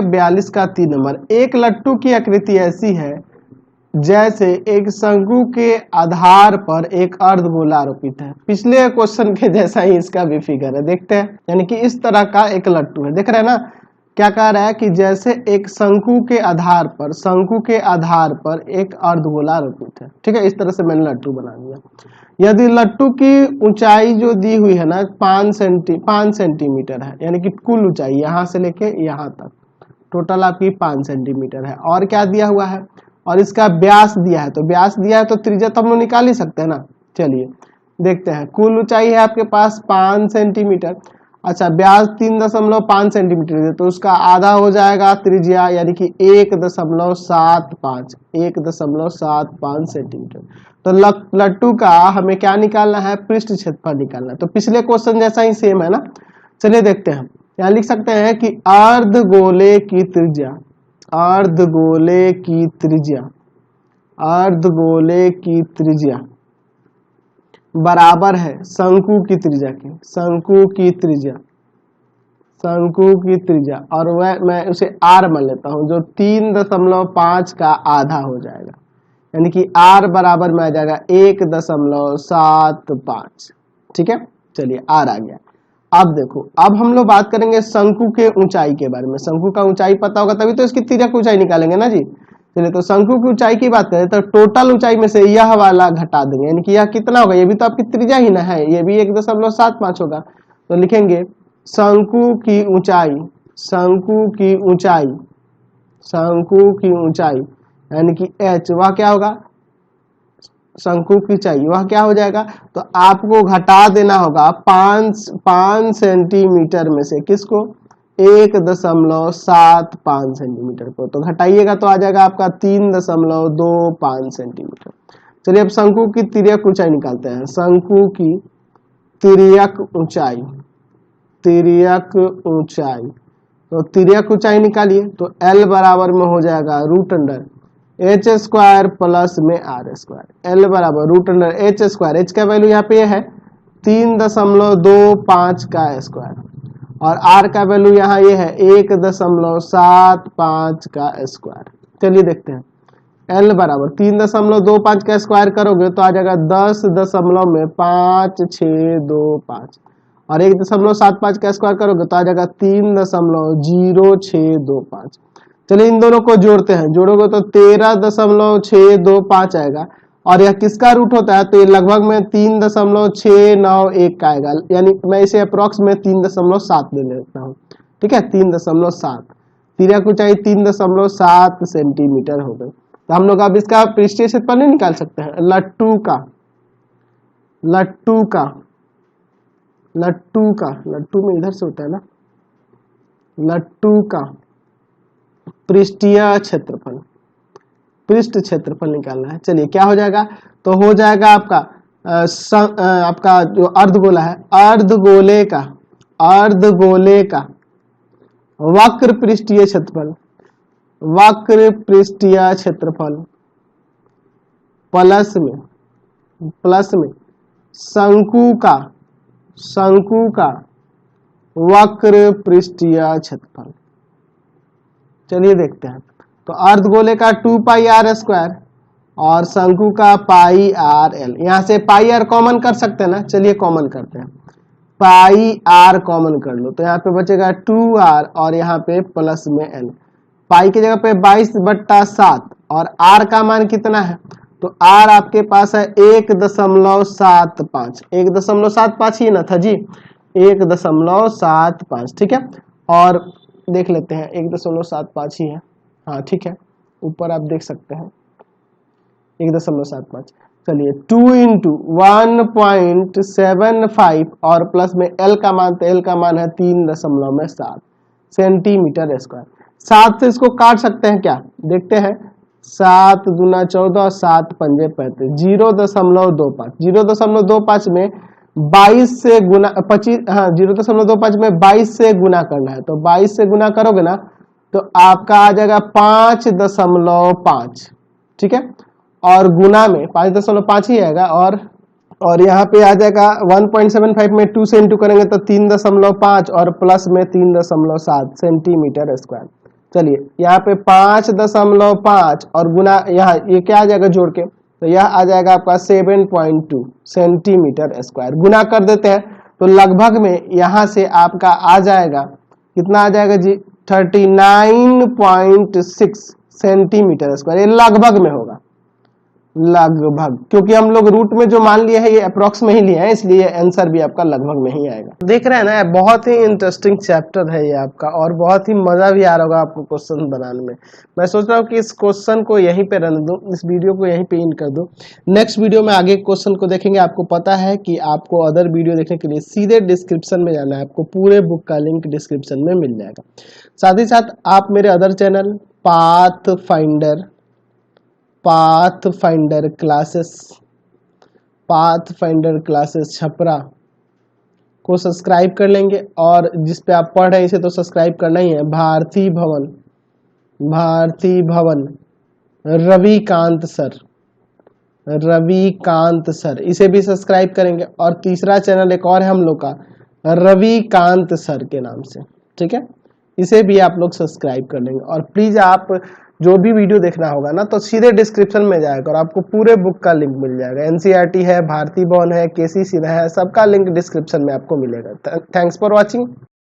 42 का 3 नंबर। एक लट्टू की आकृति ऐसी है जैसे एक शंकु के आधार पर एक अर्धगोला आरोपित है। पिछले क्वेश्चन के जैसा ही इसका भी फिगर है, देखते हैं। यानी कि इस तरह का एक लट्टू है, देख रहे हैं ना। क्या कह रहा है कि जैसे एक शंकु के आधार पर एक अर्धगोला आरोपित है। ठीक है, इस तरह से मैंने लट्टू बना दिया। यदि लट्टू की ऊंचाई जो दी हुई है ना 5 सेंटीमीटर है, यानी कि कुल ऊंचाई यहाँ से लेके यहाँ तक टोटल आपकी 5 सेंटीमीटर है। और क्या दिया हुआ है, और इसका व्यास दिया है, तो व्यास दिया है तो त्रिज्या तो हम लोग निकाल ही सकते हैं ना। चलिए देखते हैं। कुल ऊंचाई है आपके पास 5 सेंटीमीटर। अच्छा, व्यास 3.5 सेंटीमीटर है, तो उसका आधा हो जाएगा त्रिज्या, यानी कि 1.75 सेंटीमीटर। तो लट्टू का हमें क्या निकालना है, पृष्ठ क्षेत्रफल निकालना है। तो पिछले क्वेश्चन जैसा ही सेम है ना। चलिए देखते हैं। यहाँ लिख सकते हैं कि अर्धगोले की त्रिज्या बराबर है शंकु की त्रिज्या, और वह मैं उसे r मान लेता हूं, जो 3.5 का आधा हो जाएगा, यानी कि r बराबर में आ जाएगा 1.75। ठीक है, चलिए r आ गया। अब देखो, अब हम लोग बात करेंगे शंकु के ऊंचाई के बारे में। शंकु का ऊंचाई पता होगा तभी तो इसकी त्रिज्या की ऊंचाई निकालेंगे ना जी। चलिए, तो शंकु की ऊंचाई की बात करें तो टोटल ऊंचाई में से यह वाला घटा देंगे, यानी कि यह कितना होगा, ये भी तो आपकी त्रिज्या ही ना है, ये भी 1.75 होगा। तो लिखेंगे शंकु की ऊंचाई यानी कि h, वह क्या होगा, शंकु की ऊंचाई वह क्या हो जाएगा, तो आपको घटा देना होगा 5 सेंटीमीटर में से किसको, 1.75 सेंटीमीटर को। तो घटाइएगा तो आ जाएगा आपका 3.25 सेंटीमीटर। चलिए अब शंकु की तिर्यक ऊंचाई निकालते हैं। शंकु की तिर्यक ऊंचाई निकालिए, तो L बराबर में हो जाएगा √h² प्लस में r²। L बराबर √h², h का वैल्यू यहाँ पे है 3.25 का स्क्वायर, और r का वैल्यू यहाँ ये है 1.75 का स्क्वायर। चलिए देखते हैं। L बराबर 3.25 का स्क्वायर करोगे तो आ जाएगा 10.5625, और 1.75 का स्क्वायर करोगे तो आ जाएगा 3.0625। चलिए इन दोनों को जोड़ते हैं, जोड़ोगे तो 13.625 आएगा, और यह किसका रूट होता है, तो ये लगभग में 3.691 का आएगा, यानी मैं इसे अप्रोक्स में 3.7 ले लेता हूँ। ठीक है, 3.7, तिर्यक ऊंचाई 3.7 सेंटीमीटर हो गई। तो हम लोग अब इसका पृष्ठीय क्षेत्रफल नहीं निकाल सकते हैं। लट्टू में इधर से होता है ना, लट्टू का पृष्ठ क्षेत्रफल निकालना है। चलिए क्या हो जाएगा, तो हो जाएगा आपका जो अर्धगोला है, अर्धगोले का वक्र पृष्ठीय क्षेत्रफल प्लस में शंकु का वक्र पृष्ठीय क्षेत्रफल। चलिए देखते हैं। तो अर्धगोले का 2πr² और शंकु का πrl। यहाँ से πr कॉमन कर सकते हैं ना, चलिए कॉमन करते हैं। πr कॉमन कर लो तो यहाँ पे बचेगा 2r और यहाँ पे प्लस में l। पाई की जगह पे 22/7 और r का मान कितना है, तो r आपके पास है 1.75 ही ना था जी, 1.75। ठीक है, और देख लेते हैं 1.75 ही है, हाँ ठीक है, ऊपर आप देख सकते हैं 1.75। चलिए 2 × 1.75 और प्लस में l का मान, तो l का मान है 3.7 सेंटीमीटर स्क्वायर। 7 से इसको काट सकते हैं क्या, देखते हैं। 7 दूना 14, 7 पंजे 35, 0.25, 0.25 में 22 से गुना 25, हाँ 0.25 में 22 से गुना करना है, तो 22 से गुना करोगे ना तो आपका आ जाएगा 5.5। ठीक है, और गुना में 5.5 ही आएगा, और यहाँ पे आ जाएगा 1.75 में 2 से इंटू करेंगे तो 3.5 और प्लस में 3.7 सेंटीमीटर स्क्वायर। चलिए यहाँ पे 5.5 और गुना यहाँ ये क्या आ जाएगा जोड़ के, तो यह आ जाएगा आपका 7.2 सेंटीमीटर स्क्वायर। गुना कर देते हैं तो लगभग में यहाँ से आपका आ जाएगा, कितना आ जाएगा जी, 39.6 सेंटीमीटर स्क्वायर। ये लगभग में होगा, लगभग, क्योंकि हम लोग रूट में जो मान लिए हैं ये अप्रोक्स में ही लिए हैं, इसलिए आंसर भी आपका लगभग में ही आएगा। देख रहे हैं ना, बहुत ही इंटरेस्टिंग चैप्टर है ये आपका, और बहुत ही मजा भी आ रहा होगा आपको क्वेश्चन बनाने में। मैं सोच रहा हूँ कि इस क्वेश्चन को यहीं पे रहने दूं, इस वीडियो को यहीं पे इन कर दूं। नेक्स्ट वीडियो में आगे क्वेश्चन को देखेंगे। आपको पता है कि आपको अदर वीडियो देखने के लिए सीधे डिस्क्रिप्शन में जाना है, आपको पूरे बुक का लिंक डिस्क्रिप्शन में मिल जाएगा। साथ ही साथ आप मेरे other channel path finder classes Chhapra को सब्सक्राइब कर लेंगे, और जिस पे आप पढ़ रहे हैं इसे तो सब्सक्राइब करना ही है। भारती भवन रविकांत सर, इसे भी सब्सक्राइब करेंगे। और तीसरा चैनल एक और है हम लोग का, रविकांत सर के नाम से, ठीक है, इसे भी आप लोग सब्सक्राइब कर लेंगे। और प्लीज आप जो भी वीडियो देखना होगा ना, तो सीधे डिस्क्रिप्शन में जाएगा और आपको पूरे बुक का लिंक मिल जाएगा। एनसीईआरटी है, भारती भवन है, केसी सिन्हा है, सबका लिंक डिस्क्रिप्शन में आपको मिलेगा। Thanks for watching.